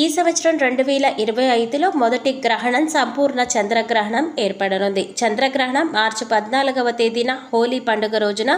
ఈ సంవత్సరం 2025లో మొదటి గ్రహణం సంపూర్ణ చంద్రగ్రహణం ఏర్పడనుంది. చంద్రగ్రహణం మార్చి 14వ తేదీన హోలీ పండుగ రోజున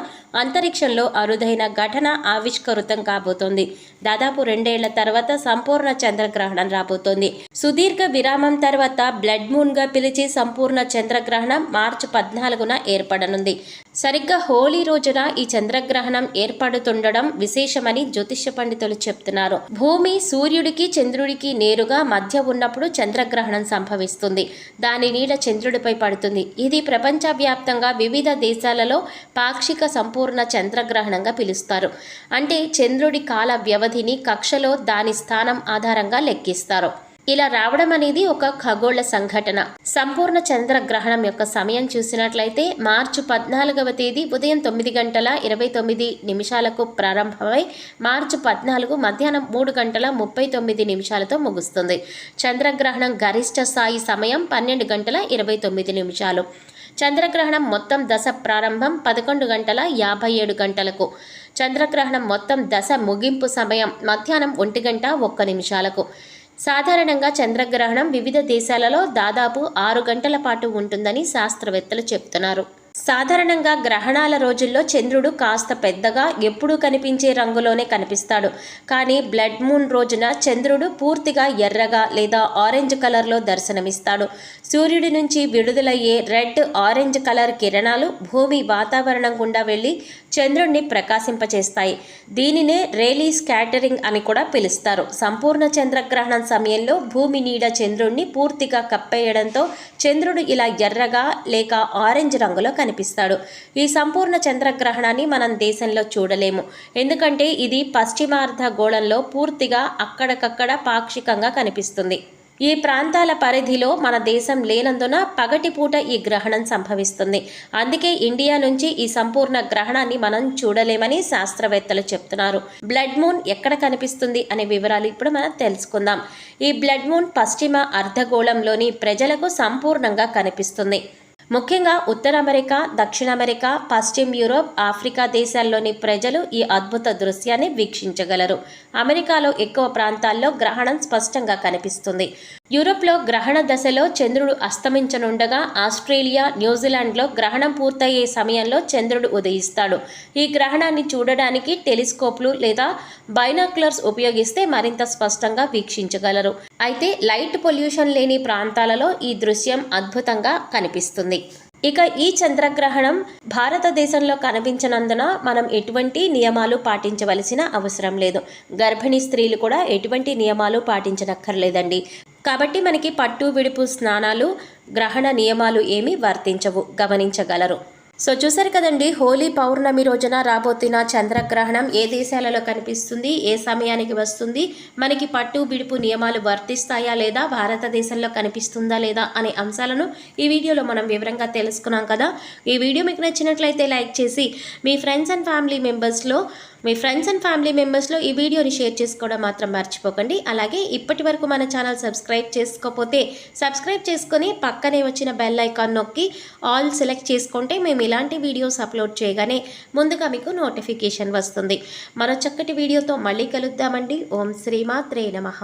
అంతరిక్షంలో అరుదైన ఘటన ఆవిష్కృతం కాబోతోంది. దాదాపు 2 ఏళ్ల తర్వాత సంపూర్ణ చంద్రగ్రహణం రాబోతోంది. సుదీర్ఘ విరామం తర్వాత బ్లడ్ మూన్ గా పిలిచి సంపూర్ణ చంద్రగ్రహణం మార్చి 14న ఏర్పడనుంది. సరిగ్గా హోలీ రోజున ఈ చంద్రగ్రహణం ఏర్పడుతుండడం విశేషమని జ్యోతిష్య పండితులు చెప్తున్నారు. భూమి సూర్యుడికి చంద్రుడికి నేరుగా మధ్య ఉన్నప్పుడు చంద్రగ్రహణం సంభవిస్తుంది. దాని నీడ చంద్రుడిపై పడుతుంది. ఇది ప్రపంచవ్యాప్తంగా వివిధ దేశాలలో పాక్షిక సంపూర్ణ చంద్రగ్రహణంగా పిలుస్తారు. అంటే చంద్రుడి కాల వ్యవధిని కక్షలో దాని స్థానం ఆధారంగా లెక్కిస్తారు. ఇలా రావడం అనేది ఒక ఖగోళ సంఘటన. సంపూర్ణ చంద్రగ్రహణం యొక్క సమయం చూసినట్లయితే మార్చి 14వ తేదీ ఉదయం 9:29 ప్రారంభమై మార్చి 14 మధ్యాహ్నం 3:39 ముగుస్తుంది. చంద్రగ్రహణం గరిష్ట స్థాయి సమయం 12:29. చంద్రగ్రహణం మొత్తం దశ ప్రారంభం 11:57. చంద్రగ్రహణం మొత్తం దశ ముగింపు సమయం మధ్యాహ్నం 1:01. సాధారణంగా చంద్రగ్రహణం వివిధ దేశాలలో దాదాపు 6 గంటల పాటు ఉంటుందని శాస్త్రవేత్తలు చెప్తున్నారు. సాధారణంగా గ్రహణాల రోజుల్లో చంద్రుడు కాస్త పెద్దగా ఎప్పుడూ కనిపించే రంగులోనే కనిపిస్తాడు. కానీ బ్లడ్ మూన్ రోజున చంద్రుడు పూర్తిగా ఎర్రగా లేదా ఆరెంజ్ కలర్లో దర్శనమిస్తాడు. సూర్యుడి నుంచి విడుదలయ్యే రెడ్ ఆరెంజ్ కలర్ కిరణాలు భూమి వాతావరణం గుండా వెళ్ళి చంద్రుడిని ప్రకాశింపచేస్తాయి. దీనినే రేలీ స్కాటరింగ్ అని కూడా పిలుస్తారు. సంపూర్ణ చంద్రగ్రహణం సమయంలో భూమి నీడ చంద్రుడిని పూర్తిగా కప్పేయడంతో చంద్రుడు ఇలా ఎర్రగా లేక ఆరెంజ్ రంగులో కనిపిస్తాడు. ఈ సంపూర్ణ చంద్రగ్రహణాన్ని మనం దేశంలో చూడలేము. ఎందుకంటే ఇది పశ్చిమార్ధ గోళంలో పూర్తిగా అక్కడకక్కడ పాక్షికంగా కనిపిస్తుంది. ఈ ప్రాంతాల పరిధిలో మన దేశం లేనందున పగటిపూట ఈ గ్రహణం సంభవిస్తుంది. అందుకే ఇండియా నుంచి ఈ సంపూర్ణ గ్రహణాన్ని మనం చూడలేమని శాస్త్రవేత్తలు చెప్తున్నారు. బ్లడ్ మూన్ ఎక్కడ కనిపిస్తుంది అనే వివరాలు ఇప్పుడు మనం తెలుసుకుందాం. ఈ బ్లడ్ మూన్ పశ్చిమ అర్ధగోళంలోని ప్రజలకు సంపూర్ణంగా కనిపిస్తుంది. ముఖ్యంగా ఉత్తర అమెరికా, దక్షిణ అమెరికా, పశ్చిమ యూరోప్, ఆఫ్రికా దేశాల్లోని ప్రజలు ఈ అద్భుత దృశ్యాన్ని వీక్షించగలరు. అమెరికాలో ఎక్కువ ప్రాంతాల్లో గ్రహణం స్పష్టంగా కనిపిస్తుంది. యూరోప్లో గ్రహణ దశలో చంద్రుడు అస్తమించనుండగా ఆస్ట్రేలియా, న్యూజిలాండ్లో గ్రహణం పూర్తయ్యే సమయంలో చంద్రుడు ఉదయిస్తాడు. ఈ గ్రహణాన్ని చూడడానికి టెలిస్కోప్లు లేదా బైనాక్యులర్స్ ఉపయోగిస్తే మరింత స్పష్టంగా వీక్షించగలరు. అయితే లైట్ పొల్యూషన్ లేని ప్రాంతాలలో ఈ దృశ్యం అద్భుతంగా కనిపిస్తుంది. ఇక ఈ చంద్రగ్రహణం భారతదేశంలో కనిపించనందున మనం ఎటువంటి నియమాలు పాటించవలసిన అవసరం లేదు. గర్భిణీ స్త్రీలు కూడా ఎటువంటి నియమాలు పాటించనక్కర్లేదండి. కాబట్టి మనకి పట్టు విడుపు స్నానాలు, గ్రహణ నియమాలు ఏమీ వర్తించవు, గమనించగలరు. సో చూసారు కదండి, హోలీ పౌర్ణమి రోజున రాబోతున్న చంద్రగ్రహణం ఏ దేశాలలో కనిపిస్తుంది, ఏ సమయానికి వస్తుంది, మనకి పట్టు బిడుపు నియమాలు వర్తిస్తాయా లేదా, భారతదేశంలో కనిపిస్తుందా లేదా అనే అంశాలను ఈ వీడియోలో మనం వివరంగా తెలుసుకున్నాం కదా. ఈ వీడియో మీకు నచ్చినట్లయితే లైక్ చేసి మీ ఫ్రెండ్స్ అండ్ ఫ్యామిలీ మెంబర్స్లో ఈ వీడియోని షేర్ చేసుకోవడం మాత్రం మర్చిపోకండి. అలాగే ఇప్పటి వరకు మన ఛానల్ సబ్స్క్రైబ్ చేసుకోకపోతే సబ్స్క్రైబ్ చేసుకొని పక్కనే వచ్చిన బెల్ ఐకాన్ నొక్కి ఆల్ సెలెక్ట్ చేసుకుంటే మేము ఇలాంటి వీడియోస్ అప్లోడ్ చేయగానే ముందుగా మీకు నోటిఫికేషన్ వస్తుంది. మరో చక్కటి వీడియోతో మళ్ళీ కలుద్దామండి. ఓం శ్రీమాత్రే నమః.